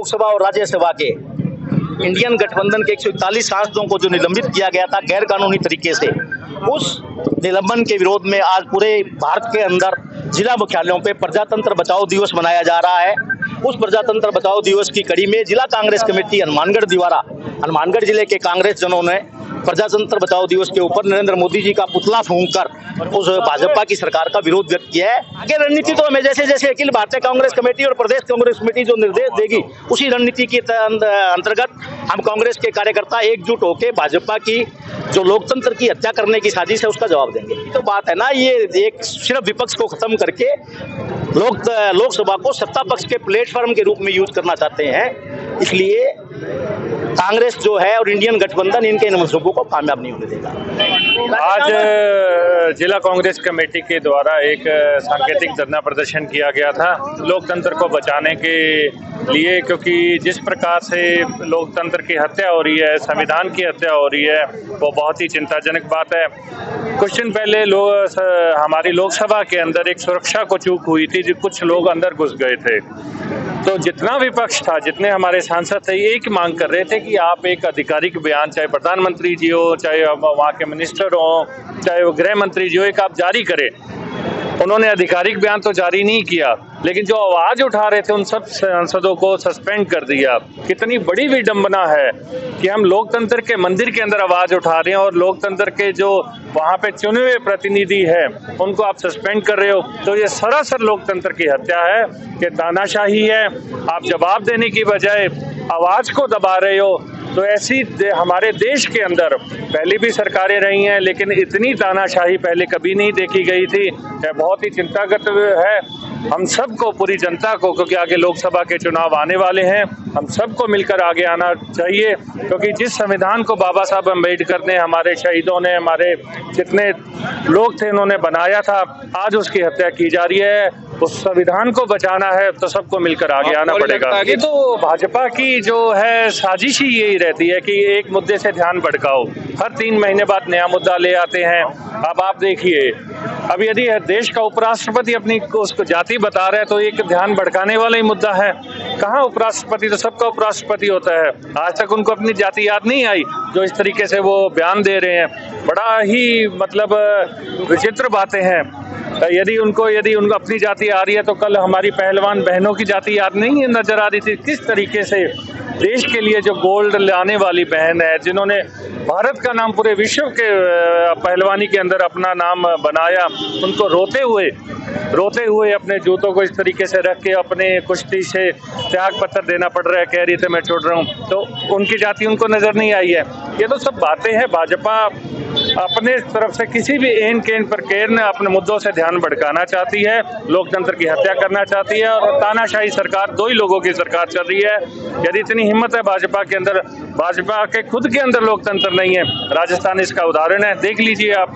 लोकसभा और राज्यसभा के इंडियन गठबंधन के 141 सांसदों को जो निलंबित किया गया था गैर कानूनी तरीके से, उस निलंबन के विरोध में आज पूरे भारत के अंदर जिला मुख्यालयों पे प्रजातंत्र बचाओ दिवस मनाया जा रहा है। उस प्रजातंत्र बचाओ दिवस की कड़ी में जिला कांग्रेस कमेटी हनुमानगढ़ द्वारा हनुमानगढ़ जिले के कांग्रेस जनों ने प्रजातंत्र बचाओ दिवस के ऊपर नरेंद्र मोदी जी का पुतला फूंककर उस भाजपा की सरकार का विरोध व्यक्त किया है। आगे रणनीति तो हमें जैसे जैसे अखिल भारतीय कांग्रेस कमेटी और प्रदेश कांग्रेस कमेटी जो निर्देश देगी, उसी रणनीति के अंतर्गत हम कांग्रेस के कार्यकर्ता एकजुट होकर भाजपा की जो लोकतंत्र की हत्या करने की साजिश है उसका जवाब देंगे। तो बात है ना, ये एक सिर्फ विपक्ष को खत्म करके लोकसभा को सत्ता पक्ष के प्लेटफॉर्म के रूप में यूज करना चाहते हैं। इसलिए कांग्रेस जो है और इंडियन गठबंधन इनके इन मंसूबों को कामयाब नहीं होने देगा। आज जिला कांग्रेस कमेटी के द्वारा एक सांकेतिक धरना प्रदर्शन किया गया था लोकतंत्र को बचाने के लिए, क्योंकि जिस प्रकार से लोकतंत्र की हत्या हो रही है, संविधान की हत्या हो रही है, वो बहुत ही चिंताजनक बात है। कुछ दिन पहले हमारी लोकसभा के अंदर एक सुरक्षा को चूक हुई थी, जो कुछ लोग अंदर घुस गए थे। तो जितना विपक्ष था, जितने हमारे सांसद थे, एक मांग कर रहे थे कि आप एक आधिकारिक बयान, चाहे प्रधानमंत्री जी हो, चाहे वहाँ के मिनिस्टर हो, चाहे वो गृह मंत्री जी हो, एक आप जारी करें। उन्होंने आधिकारिक बयान तो जारी नहीं किया, लेकिन जो आवाज उठा रहे थे उन सब सांसदों को सस्पेंड कर दिया। कितनी बड़ी विडंबना है कि हम लोकतंत्र के मंदिर के अंदर आवाज उठा रहे हैं और लोकतंत्र के जो वहाँ पे चुने हुए प्रतिनिधि हैं उनको आप सस्पेंड कर रहे हो। तो ये सरासर लोकतंत्र की हत्या है, कि तानाशाही है। आप जवाब देने की बजाय आवाज को दबा रहे हो। तो ऐसी हमारे देश के अंदर पहले भी सरकारें रही हैं, लेकिन इतनी तानाशाही पहले कभी नहीं देखी गई थी। यह बहुत ही चिंतागत है हम सबको, पूरी जनता को, क्योंकि आगे लोकसभा के चुनाव आने वाले हैं। हम सबको मिलकर आगे आना चाहिए, क्योंकि जिस संविधान को बाबा साहब अम्बेडकर ने, हमारे शहीदों ने, हमारे जितने लोग थे इन्होंने बनाया था, आज उसकी हत्या की जा रही है। उस संविधान को बचाना है तो सबको मिलकर आगे आना पड़ेगा। ये तो भाजपा की जो है साजिश ही यही रहती है कि एक मुद्दे से ध्यान भटकाओ, हर 3 महीने बाद नया मुद्दा ले आते हैं। अब आप देखिए, अब यदि देश का उपराष्ट्रपति अपनी उसको जाति बता रहा है तो एक ध्यान भटकाने वाला ही मुद्दा है। कहाँ उपराष्ट्रपति, तो सबका उपराष्ट्रपति होता है। आज तक उनको अपनी जाति याद नहीं आई, जो इस तरीके से वो बयान दे रहे हैं। बड़ा ही मतलब विचित्र बातें हैं। यदि उनको अपनी जाति आ रही है तो कल हमारी पहलवान बहनों की जाति याद नहीं नजर आ रही थी। किस तरीके से देश के लिए जो गोल्ड लाने वाली बहन है, जिन्होंने भारत का नाम पूरे विश्व के पहलवानी के अंदर अपना नाम बनाया, उनको रोते हुए अपने जूतों को इस तरीके से रख के अपने कुश्ती से त्याग पत्र देना पड़ रहा है, कह रही थी मैं छोड़ रहा हूँ। तो उनकी जाति उनको नजर नहीं आई है। ये तो सब बातें हैं। भाजपा अपने तरफ से किसी भी एन केन पर केन अपने मुद्दों से ध्यान भटकाना चाहती है, लोकतंत्र की हत्या करना चाहती है और तानाशाही सरकार, 2 ही लोगों की सरकार चल रही है। यदि इतनी हिम्मत है भाजपा के अंदर, भाजपा के खुद के अंदर लोकतंत्र नहीं है। राजस्थान इसका उदाहरण है, देख लीजिए आप।